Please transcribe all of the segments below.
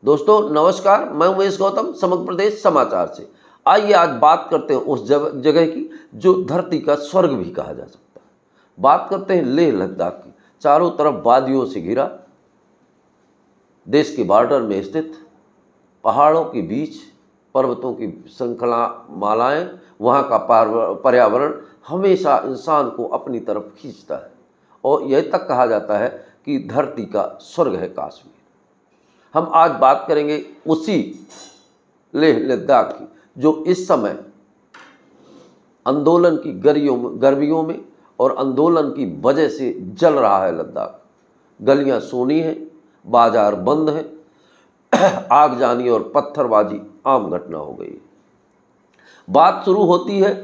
दोस्तों नमस्कार, मैं उमेश गौतम समग्र प्रदेश समाचार से। आइए आज बात करते हैं उस जगह की जो धरती का स्वर्ग भी कहा जा सकता है। बात करते हैं लेह लद्दाख की। चारों तरफ वादियों से घिरा, देश के बॉर्डर में स्थित, पहाड़ों के बीच पर्वतों की श्रृंखला मालाएं, वहाँ का पर्यावरण हमेशा इंसान को अपनी तरफ खींचता है और यह तक कहा जाता है कि धरती का स्वर्ग है कश्मीर। हम आज बात करेंगे उसी लेह लद्दाख की जो इस समय आंदोलन की गर्मियों में और आंदोलन की वजह से जल रहा है। लद्दाख गलियां सूनी हैं, बाजार बंद हैं, आगजनी और पत्थरबाजी आम घटना हो गई। बात शुरू होती है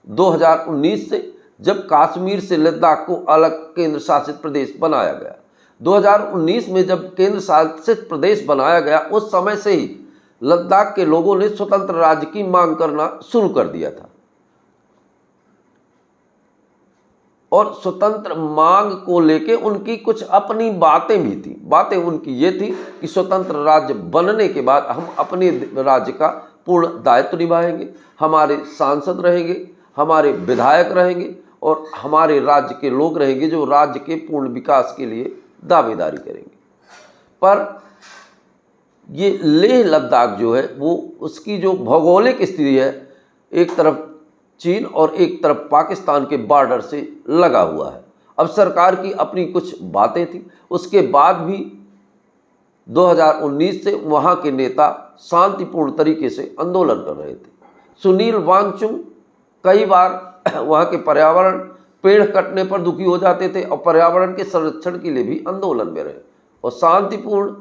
2019 से, जब कश्मीर से लद्दाख को अलग केंद्र शासित प्रदेश बनाया गया। 2019 में जब केंद्र शासित प्रदेश बनाया गया, उस समय से ही लद्दाख के लोगों ने स्वतंत्र राज्य की मांग करना शुरू कर दिया था और स्वतंत्र मांग को लेके उनकी कुछ अपनी बातें भी थी। बातें उनकी ये थी कि स्वतंत्र राज्य बनने के बाद हम अपने राज्य का पूर्ण दायित्व निभाएंगे, हमारे सांसद रहेंगे, हमारे विधायक रहेंगे और हमारे राज्य के लोग रहेंगे जो राज्य के पूर्ण विकास के लिए दावेदारी करेंगे। पर ये लेह लद्दाख जो है वो उसकी जो भौगोलिक स्थिति है, एक तरफ चीन और एक तरफ पाकिस्तान के बॉर्डर से लगा हुआ है। अब सरकार की अपनी कुछ बातें थी, उसके बाद भी 2019 से वहाँ के नेता शांतिपूर्ण तरीके से आंदोलन कर रहे थे। सुनील वांगचुक कई बार वहाँ के पर्यावरण, पेड़ कटने पर दुखी हो जाते थे और पर्यावरण के संरक्षण के लिए भी आंदोलन में रहे और शांतिपूर्ण।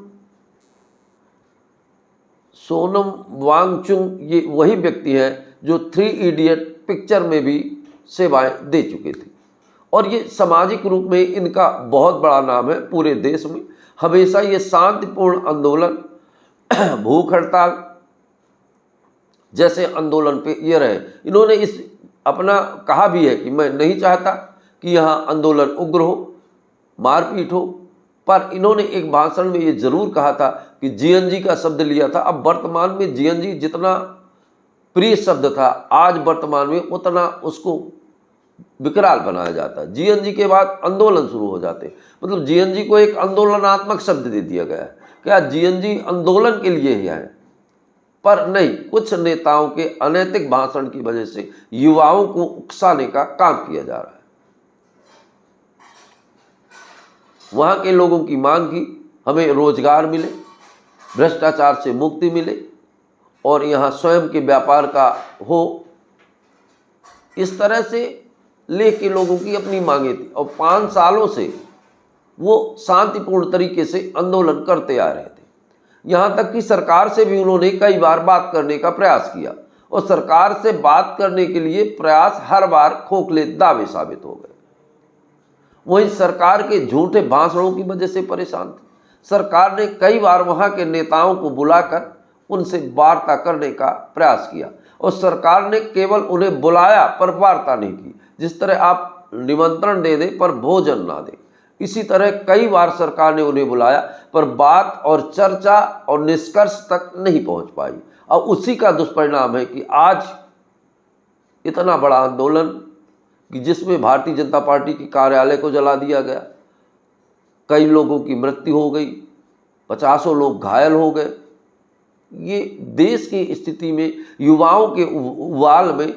सोनम वांगचुक ये वही व्यक्ति हैं जो 3 इडियट पिक्चर में भी सेवाएं दे चुके थे और ये सामाजिक रूप में इनका बहुत बड़ा नाम है पूरे देश में। हमेशा ये शांतिपूर्ण आंदोलन, भूख हड़ताल जैसे आंदोलन पे ये रहे। इन्होंने इस अपना कहा भी है कि मैं नहीं चाहता कि यहाँ आंदोलन उग्र हो, मारपीट हो, पर इन्होंने एक भाषण में ये जरूर कहा था कि जीएनजी का शब्द लिया था। अब वर्तमान में जीएनजी जितना प्रिय शब्द था, आज वर्तमान में उतना उसको विकराल बनाया जाता है। जीएनजी के बाद आंदोलन शुरू हो जाते, मतलब जीएनजी को एक आंदोलनात्मक शब्द दे दिया गया है। क्या जीएनजी आंदोलन के लिए ही है? पर नहीं, कुछ नेताओं के अनैतिक भाषण की वजह से युवाओं को उकसाने का काम किया जा रहा है। वहां के लोगों की मांग की हमें रोजगार मिले, भ्रष्टाचार से मुक्ति मिले और यहाँ स्वयं के व्यापार का हो। इस तरह से लेह के लोगों की अपनी मांगे थी और 5 सालों से वो शांतिपूर्ण तरीके से आंदोलन करते आ रहे थे। यहाँ तक कि सरकार से भी उन्होंने कई बार बात करने का प्रयास किया और सरकार से बात करने के लिए प्रयास हर बार खोखले दावे साबित हो गए। वहीं सरकार के झूठे भाषणों की वजह से परेशान थे। सरकार ने कई बार वहाँ के नेताओं को बुलाकर उनसे वार्ता करने का प्रयास किया और सरकार ने केवल उन्हें बुलाया पर वार्ता नहीं की। जिस तरह आप निमंत्रण दे दें पर भोजन ना दें, इसी तरह कई बार सरकार ने उन्हें बुलाया पर बात और चर्चा और निष्कर्ष तक नहीं पहुंच पाई। और उसी का दुष्परिणाम है कि आज इतना बड़ा आंदोलन कि जिसमें भारतीय जनता पार्टी की कार्यालय को जला दिया गया, कई लोगों की मृत्यु हो गई, 50 लोग घायल हो गए। ये देश की स्थिति में, युवाओं के उबाल में,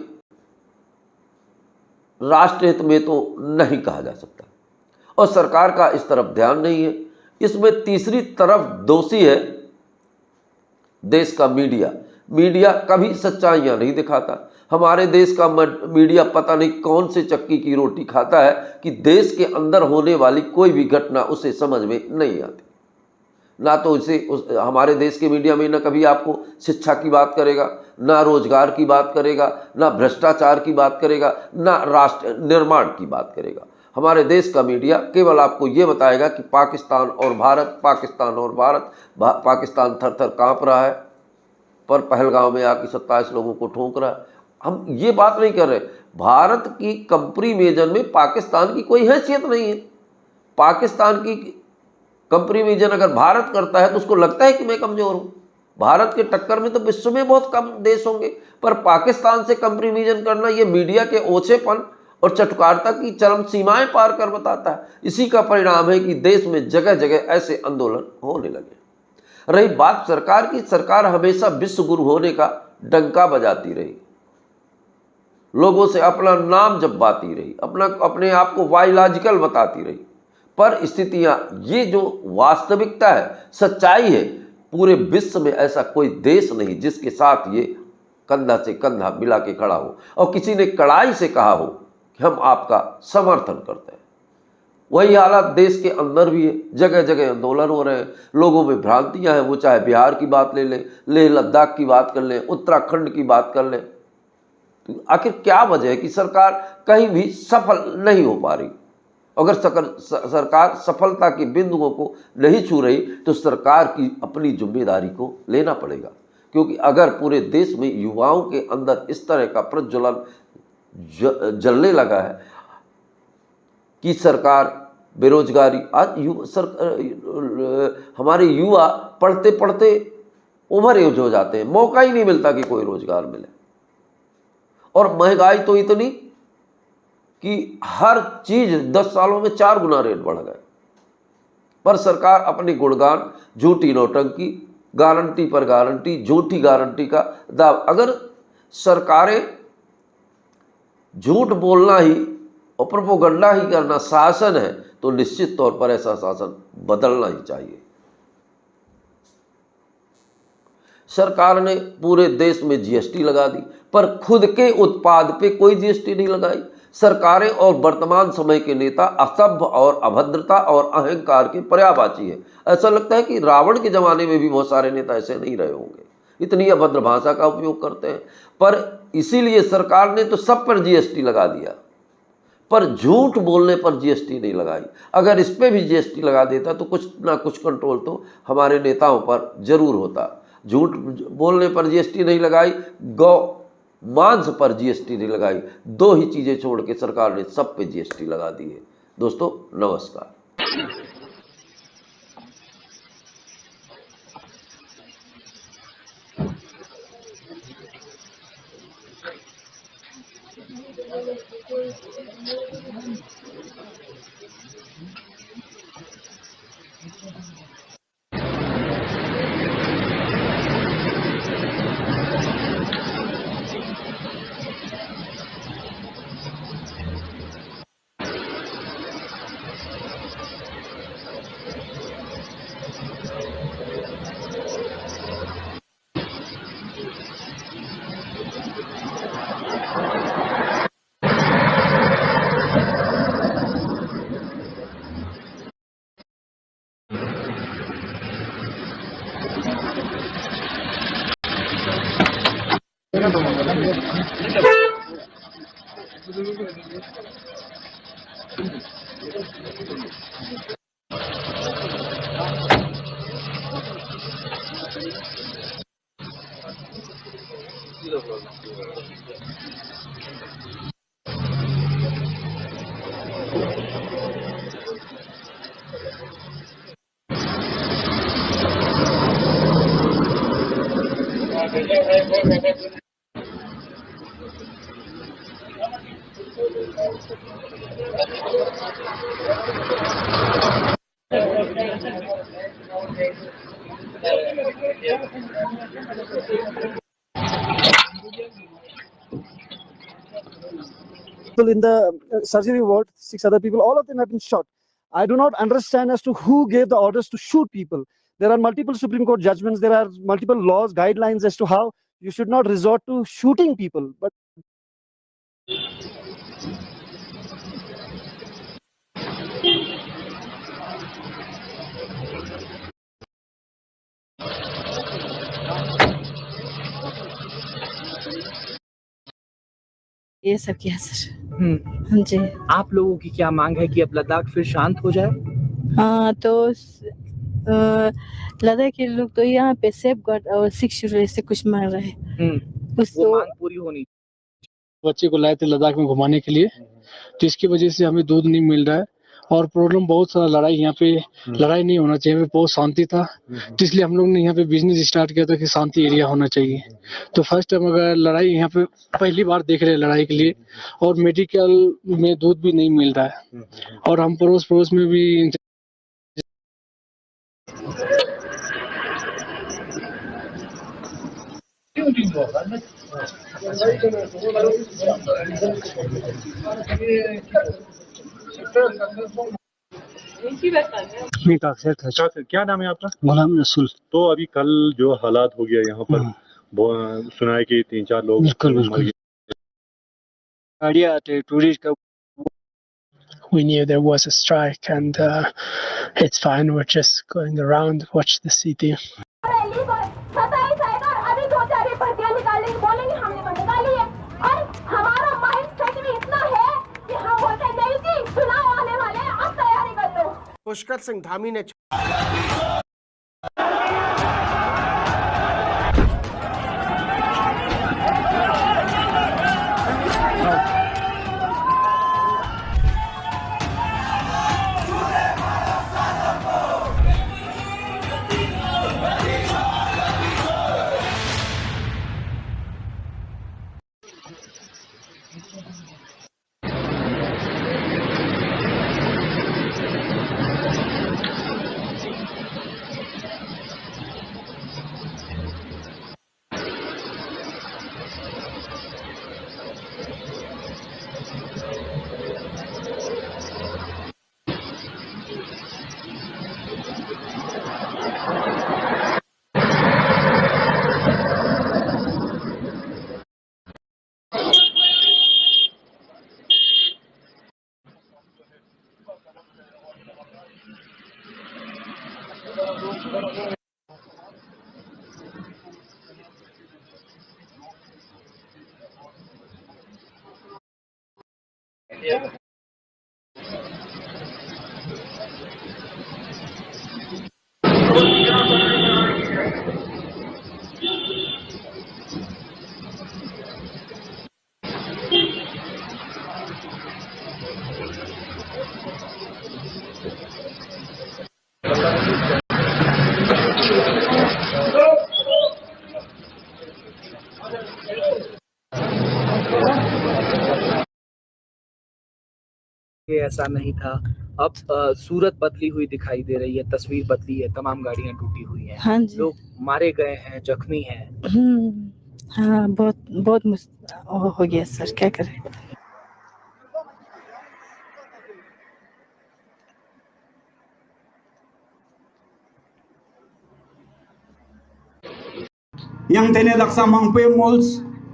राष्ट्रहित में तो नहीं कहा जा सकता और सरकार का इस तरफ ध्यान नहीं है। इसमें तीसरी तरफ दोषी है देश का मीडिया। मीडिया कभी सच्चाइयां नहीं दिखाता। हमारे देश का मीडिया पता नहीं कौन से चक्की की रोटी खाता है कि देश के अंदर होने वाली कोई भी घटना उसे समझ में नहीं आती। ना तो हमारे देश के मीडिया में ना कभी आपको शिक्षा की बात करेगा, ना रोजगार की बात करेगा, ना भ्रष्टाचार की बात करेगा, ना राष्ट्र निर्माण की बात करेगा। हमारे देश का मीडिया केवल आपको ये बताएगा कि पाकिस्तान और भारत, पाकिस्तान और भारत, पाकिस्तान थर थर काँप रहा है पर पहलगांव में आके 27 लोगों को ठोक रहा है। हम ये बात नहीं कर रहे। भारत की कंपनी मेजर में पाकिस्तान की कोई हैसियत नहीं है। पाकिस्तान की कंपैरिजन अगर भारत करता है तो उसको लगता है कि मैं कमजोर हूं। भारत के टक्कर में तो विश्व में बहुत कम देश होंगे, पर पाकिस्तान से कंपैरिजन करना ये मीडिया के ओछेपन और चटुकारता की चरम सीमाएं पार कर बताता है। इसी का परिणाम है कि देश में जगह जगह ऐसे आंदोलन होने लगे। रही बात सरकार की, सरकार हमेशा विश्व गुरु होने का डंका बजाती रही, लोगों से अपना नाम जपवाती रही, अपने आप को बायोलॉजिकल बताती रही, पर स्थितियां, ये जो वास्तविकता है, सच्चाई है, पूरे विश्व में ऐसा कोई देश नहीं जिसके साथ ये कंधा से कंधा मिला के खड़ा हो और किसी ने कड़ाई से कहा हो कि हम आपका समर्थन करते हैं। वही हालात देश के अंदर भी है, जगह जगह आंदोलन हो रहे हैं, लोगों में भ्रांतियां हैं। वो चाहे बिहार की बात ले लें, लेह लद्दाख की बात कर लें, उत्तराखंड की बात कर लें, तो आखिर क्या वजह है कि सरकार कहीं भी सफल नहीं हो पा रही? अगर सरकार सफलता के बिंदुओं को नहीं छू रही तो सरकार की अपनी जिम्मेदारी को लेना पड़ेगा, क्योंकि अगर पूरे देश में युवाओं के अंदर इस तरह का प्रज्वलन जलने लगा है कि सरकार बेरोजगारी, आज हमारे युवा पढ़ते पढ़ते ओवर एज हो जाते हैं, मौका ही नहीं मिलता कि कोई रोजगार मिले, और महंगाई तो इतनी कि हर चीज 10 सालों में 4 गुना रेट बढ़ गए, पर सरकार अपनी गुणगान, झूठी नौटंकी, गारंटी पर गारंटी, झूठी गारंटी का दाव। अगर सरकारें झूठ बोलना ही और प्रोपेगेंडा ही करना शासन है तो निश्चित तौर पर ऐसा शासन बदलना ही चाहिए। सरकार ने पूरे देश में जीएसटी लगा दी, पर खुद के उत्पाद पे कोई जीएसटी नहीं लगाई। सरकारें और वर्तमान समय के नेता असभ्य और अभद्रता और अहंकार के पर्यायवाची है। ऐसा लगता है कि रावण के जमाने में भी बहुत सारे नेता ऐसे नहीं रहे होंगे, इतनी अभद्र भाषा का उपयोग करते हैं। पर इसीलिए सरकार ने तो सब पर जीएसटी लगा दिया, पर झूठ बोलने पर जीएसटी नहीं लगाई। अगर इस पे भी जीएसटी लगा देता तो कुछ ना कुछ कंट्रोल तो हमारे नेताओं पर जरूर होता। झूठ बोलने पर जीएसटी नहीं लगाई, गौ मांस पर जीएसटी नहीं लगाई, 2 ही चीजें छोड़ के सरकार ने सब पे जीएसटी लगा दी है। दोस्तों नमस्कार। In the surgery ward, 6 other people, all of them have been shot. I do not understand as to who gave the orders to shoot people. There are multiple Supreme Court judgments, there are multiple laws, guidelines as to how you should not resort to shooting people. But ये सब किया sir. हाँ जी। आप लोगों की क्या मांग है कि अब लद्दाख फिर शांत हो जाए? हाँ, तो लद्दाख के लोग तो यहाँ पे सेफ गार्ड और सिक्योरिटी से कुछ मांग रहे हैं। वो मांग पूरी होनी। बच्चे को लाए थे लद्दाख में घुमाने के लिए, तो इसकी वजह से हमें दूध नहीं मिल रहा है और प्रॉब्लम बहुत सारा लड़ाई यहाँ पे लड़ाई नहीं होना चाहिए, बहुत शांति था। तो इसलिए हम लोग ने यहाँ पे बिजनेस स्टार्ट किया था कि शांति एरिया होना चाहिए। तो फर्स्ट टाइम अगर लड़ाई यहाँ पे पहली बार देख रहे हैं लड़ाई के लिए, और मेडिकल में दूध भी नहीं मिल रहा है, और हम पड़ोस पड़ोस में भी क्या नाम है आपका? गुलाम रसूल। तो अभी कल जो हालात हो गया यहाँ पर, सुना है कि 3-4 लोग मर गए। गाड़ियाँ आते टूरिस्ट का। We knew there was a strike and it's fine. We're just going around, watch the city. Pushkar Singh Dhami ने ऐसा नहीं था। अब सूरत बदली हुई दिखाई दे रही है, तस्वीर बदली है, तमाम गाड़ियां टूटी हुई हैं, हाँ जी। लोग मारे गए हैं, जख्मी हैं। हाँ, बहुत बहुत हो गया सर, क्या करें। yang tene laksa mangpe mols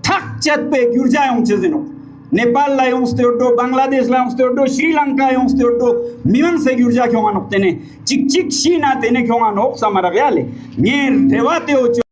thak chat pe gyurja yong chezeno Nepal la yong steoto Bangladesh la yong steoto Sri Lanka yong steoto miman se gyurja kyong anok tene chik chik shina tene kyong anok samara gale nyer rewate o